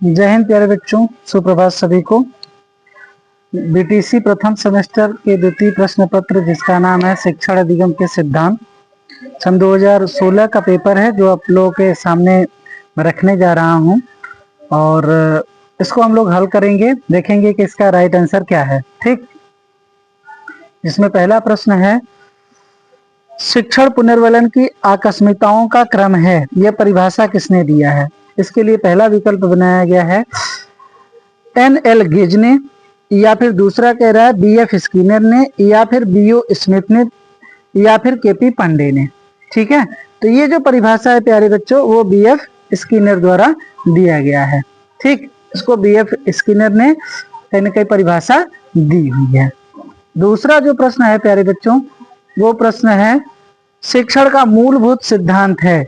जय हिंद प्यारे बच्चों, सुप्रभात सभी को। बीटीसी प्रथम सेमेस्टर के द्वितीय प्रश्न पत्र जिसका नाम है शिक्षण अधिगम के सिद्धांत, सन 2016 का पेपर है जो आप लोगों के सामने रखने जा रहा हूं और इसको हम लोग हल करेंगे, देखेंगे कि इसका राइट आंसर क्या है। ठीक, इसमें पहला प्रश्न है, शिक्षण पुनर्वलन की आकस्मिकताओं का क्रम है, यह परिभाषा किसने दिया है? इसके लिए पहला विकल्प बनाया गया है एन.एल. गेज ने, या फिर दूसरा कह रहा है बी.एफ. स्किनर ने, या फिर बी.ओ. स्मिथ ने, या फिर के.पी. पांडे ने। ठीक है, तो ये जो परिभाषा है प्यारे बच्चों वो बी.एफ. स्किनर द्वारा दिया गया है। ठीक, इसको बी.एफ. स्किनर ने कहीं ना कहीं परिभाषा दी हुई है। दूसरा जो प्रश्न है प्यारे बच्चों वो प्रश्न है, शिक्षण का मूलभूत सिद्धांत है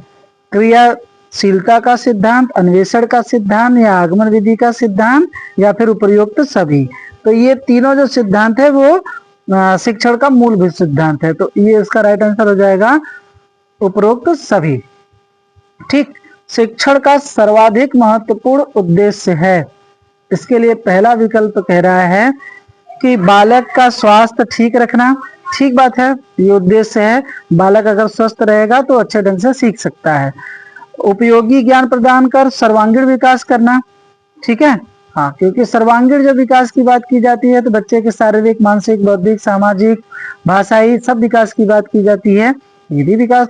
क्रियाशीलता का सिद्धांत, अन्वेषण का सिद्धांत, या आगमन विधि का सिद्धांत, या फिर उपरोक्त सभी। तो ये तीनों जो सिद्धांत है वो शिक्षण का मूलभूत सिद्धांत है, तो ये इसका राइट आंसर हो जाएगा उपरोक्त सभी। ठीक, शिक्षण का सर्वाधिक महत्वपूर्ण उद्देश्य है, इसके लिए पहला विकल्प कह रहा है कि बालक का स्वास्थ्य ठीक रखना। ठीक बात है, ये उद्देश्य है, बालक अगर स्वस्थ रहेगा तो अच्छे ढंग से सीख सकता है। उपयोगी ज्ञान प्रदान कर सर्वांगीण विकास करना। ठीक है, हाँ, क्योंकि सर्वांगीण जब विकास की बात की जाती है तो बच्चे के शारीरिक, मानसिक, बौद्धिक, सामाजिक, भाषाई सब विकास की बात की जाती है। ये भी विकास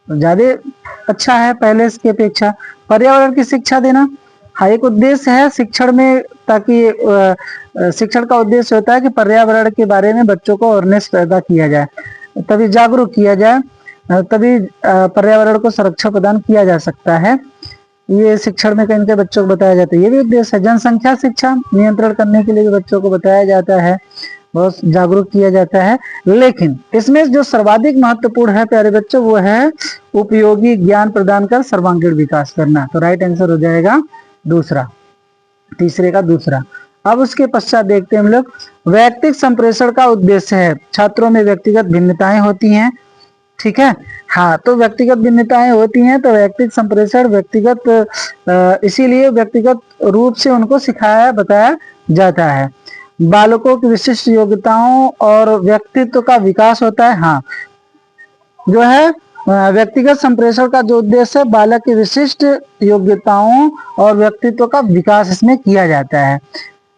ज्यादा अच्छा है पहले इसकी अपेक्षा। पर्यावरण की शिक्षा देना, हाँ, एक उद्देश्य है शिक्षण में, ताकि शिक्षण का उद्देश्य होता है कि पर्यावरण के बारे में बच्चों को अवेयरनेस पैदा किया जाए, तभी जागरूक किया जाए, तभी पर्यावरण को सुरक्षा प्रदान किया जा सकता है। ये शिक्षण में कहीं के बच्चों को बताया जाता है, ये भी उद्देश्य है। जनसंख्या शिक्षा नियंत्रण करने के लिए बच्चों को बताया जाता है, बहुत जागरूक किया जाता है। लेकिन इसमें जो सर्वाधिक महत्वपूर्ण है प्यारे बच्चों वो है उपयोगी ज्ञान प्रदान कर सर्वांगीण विकास करना। तो राइट आंसर हो जाएगा दूसरा, तीसरे का दूसरा। अब उसके पश्चात देखते हैं हम लोग, व्यक्तिगत संप्रेषण का उद्देश्य है, छात्रों में व्यक्तिगत भिन्नताएं होती हैं। ठीक है, हाँ, तो व्यक्तिगत भिन्नताएं होती हैं तो व्यक्तिगत संप्रेषण व्यक्तिगत इसीलिए व्यक्तिगत रूप से उनको सिखाया बताया जाता है। बालकों की विशिष्ट योग्यताओं और व्यक्तित्व का विकास होता है। हाँ, जो है व्यक्तिगत संप्रेषण का जो उद्देश्य है, बालक की विशिष्ट योग्यताओं और व्यक्तित्व का विकास इसमें किया जाता है।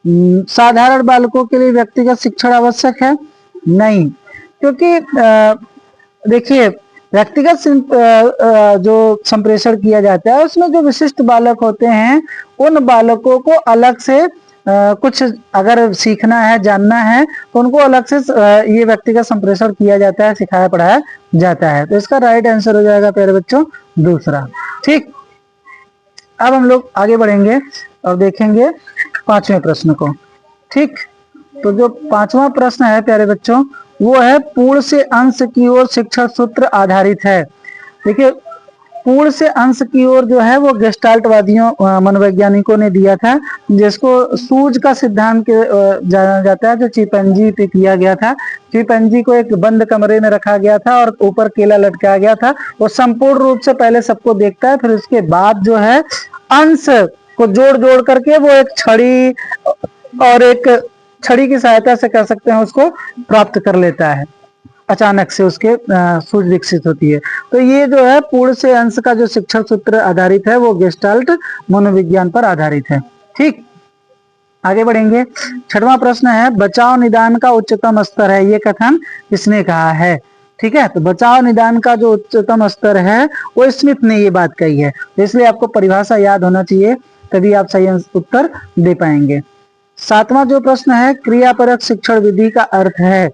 साधारण बालकों के लिए व्यक्तिगत शिक्षण आवश्यक है? नहीं, क्योंकि देखिए व्यक्तिगत जो संप्रेषण किया जाता है उसमें जो विशिष्ट बालक होते हैं उन बालकों को अलग से कुछ अगर सीखना है, जानना है तो उनको अलग से ये व्यक्तिगत संप्रेषण किया जाता है, सिखाया पढ़ाया जाता है। तो इसका राइट आंसर हो जाएगा प्यारे बच्चों दूसरा। ठीक, अब हम लोग आगे बढ़ेंगे और देखेंगे पांचवें प्रश्न को। ठीक, तो जो पांचवा प्रश्न है प्यारे बच्चों वो है पूर्ण से अंश की ओर शिक्षण सूत्र आधारित है। देखिए, पूर्ण से अंश की ओर जो है वो गेस्टाल्टवादियों मनोवैज्ञानिकों ने दिया था, जिसको सूज का सिद्धांत जाना जाता है, जो चिंपैंजी पे किया गया था। चिंपैंजी को एक बंद कमरे में रखा गया था और ऊपर केला लटकाया गया था। वो संपूर्ण रूप से पहले सबको देखता है, फिर उसके बाद जो है अंश को जोड़ जोड़ करके वो एक छड़ी और एक छड़ी की सहायता से कह सकते हैं उसको प्राप्त कर लेता है, अचानक से उसके सूझ विकसित होती है। तो ये जो है पूर्ण से अंश का जो शिक्षण सूत्र आधारित है वो गेस्टाल्ट मनोविज्ञान पर आधारित है। ठीक, आगे बढ़ेंगे। छठवां प्रश्न है, बचाव निदान का उच्चतम स्तर है, ये कथन किसने कहा है? ठीक है, तो बचाव निदान का जो उच्चतम स्तर है वो स्मिथ ने ये बात कही है, तो इसलिए आपको परिभाषा याद होना चाहिए, तभी आप सही उत्तर दे पाएंगे। सातवां जो प्रश्न है, क्रियापरक शिक्षण विधि का अर्थ है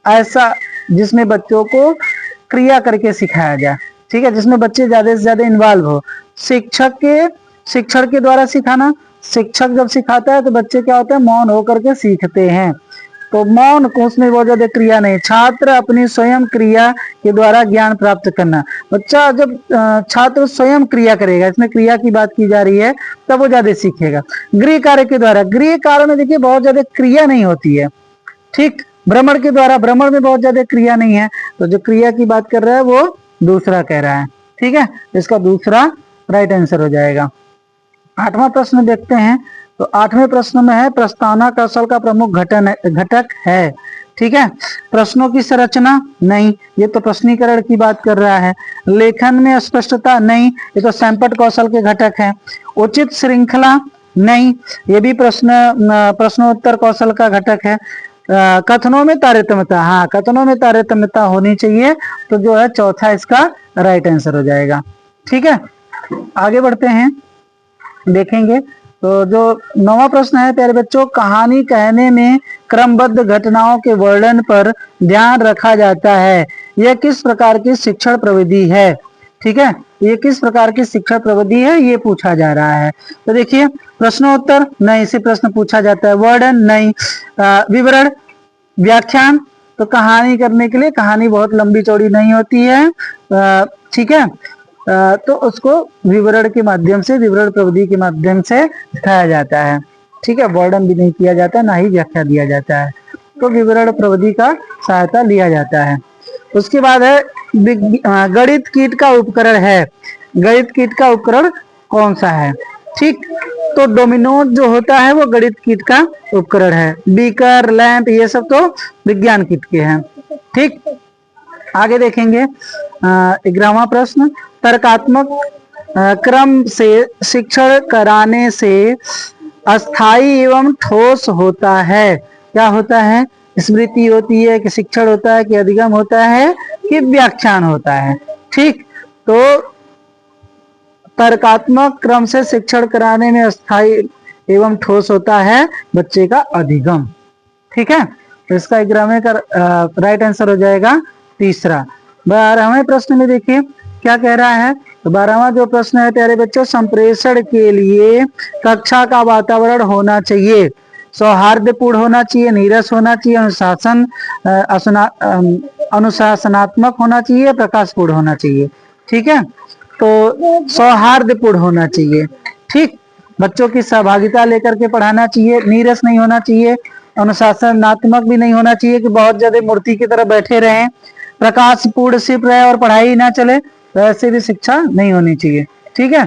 ऐसा जिसमें बच्चों को क्रिया करके सिखाया जाए। ठीक है, जिसमें बच्चे ज्यादा से ज्यादा इन्वॉल्व हो। शिक्षण के द्वारा सिखाना, शिक्षक जब सिखाता है तो बच्चे क्या होते हैं, मौन होकर के सीखते हैं। तो मौन को उसमें बहुत ज्यादा क्रिया नहीं, छात्र अपनी स्वयं क्रिया के द्वारा ज्ञान प्राप्त करना। बच्चा जब छात्र स्वयं क्रिया करेगा, इसमें क्रिया की बात की जा रही है, तब वो ज्यादा सीखेगा। गृह कार्य के द्वारा, गृह कार्य में देखिए बहुत ज्यादा क्रिया नहीं होती है। ठीक, भ्रमण के द्वारा, भ्रमण में बहुत ज्यादा क्रिया नहीं है, तो जो क्रिया की बात कर रहा है वो दूसरा कह रहा है। ठीक है, इसका दूसरा राइट आंसर हो जाएगा। सातवां प्रश्न है, बचाव निदान का उच्चतम स्तर है, ये कथन किसने कहा है? ठीक है, तो बचाव निदान का जो उच्चतम स्तर है वो स्मिथ ने ये बात कही है, तो इसलिए आपको परिभाषा याद होना चाहिए, तभी आप सही उत्तर दे पाएंगे। राइट आंसर हो जाएगा। 8वां प्रश्न देखते हैं। तो 8वें प्रश्न में है प्रस्तावना कौशल का प्रमुख घटक है। ठीक है, प्रश्नों की संरचना नहीं, ये तो प्रश्नीकरण की बात कर रहा है। लेखन में स्पष्टता नहीं, ये तो सैंपट कौशल के घटक है। उचित श्रृंखला नहीं, ये भी प्रश्नोत्तर कौशल का घटक है। कथनों में तारतम्यता, हाँ कथनों में तारतम्यता होनी चाहिए, तो जो है चौथा इसका राइट आंसर हो जाएगा। ठीक है, आगे बढ़ते हैं, देखेंगे। तो जो 9वां प्रश्न है प्यारे बच्चों, कहानी कहने में क्रमबद्ध घटनाओं के वर्णन पर ध्यान रखा जाता है, यह किस प्रकार की शिक्षण प्रविधि है। ठीक है, ये किस प्रकार की शिक्षण प्रविधि है, ये पूछा जा रहा है। तो देखिए, प्रश्नोत्तर नहीं, से प्रश्न पूछा जाता है। वर्णन नहीं, विवरण, व्याख्यान, तो कहानी करने के लिए कहानी बहुत लंबी चौड़ी नहीं होती है। ठीक है, तो उसको विवरण के माध्यम से, विवरण प्रविधि के माध्यम से सिखाया जाता है। ठीक है, वर्णन भी नहीं किया जाता, ना ही व्याख्या दिया जाता है, तो विवरण प्रविधि का सहायता लिया जाता है। उसके बाद है गणित कीट का उपकरण है। गणित कीट का उपकरण कौन सा है। ठीक, तो डोमिनोज जो होता है वो गणित कीट का उपकरण है। बीकर, लैंप, ये सब तो विज्ञान कीट के हैं। ठीक, आगे देखेंगे 11वां प्रश्न, तर्कात्मक क्रम से शिक्षण कराने से अस्थाई एवं ठोस होता है। क्या होता है, स्मृति होती है कि शिक्षण होता है कि अधिगम होता है कि व्याख्यान होता है। ठीक, तो तर्कात्मक क्रम से शिक्षण कराने में अस्थाई एवं ठोस होता है बच्चे का अधिगम। ठीक है, तो इसका 11वें का राइट आंसर हो जाएगा तीसरा। 12वें प्रश्न में देखिए क्या कह रहा है। तो 12वां जो प्रश्न है प्यारे बच्चों, संप्रेषण के लिए कक्षा का वातावरण होना चाहिए, सौहार्दपूर्ण होना चाहिए, नीरस होना चाहिए, अनुशासनात्मक होना चाहिए, प्रकाशपूर्ण होना चाहिए। ठीक है, तो सौहार्दपूर्ण होना चाहिए। ठीक, बच्चों की सहभागिता लेकर के पढ़ाना चाहिए, नीरस नहीं होना चाहिए, अनुशासनात्मक भी नहीं होना चाहिए कि बहुत ज्यादा मूर्ति की तरह बैठे रहें, प्रकाशपूर्ण सिर्फ रहे और पढ़ाई ना चले, तो ऐसे भी शिक्षा नहीं होनी चाहिए। ठीक है,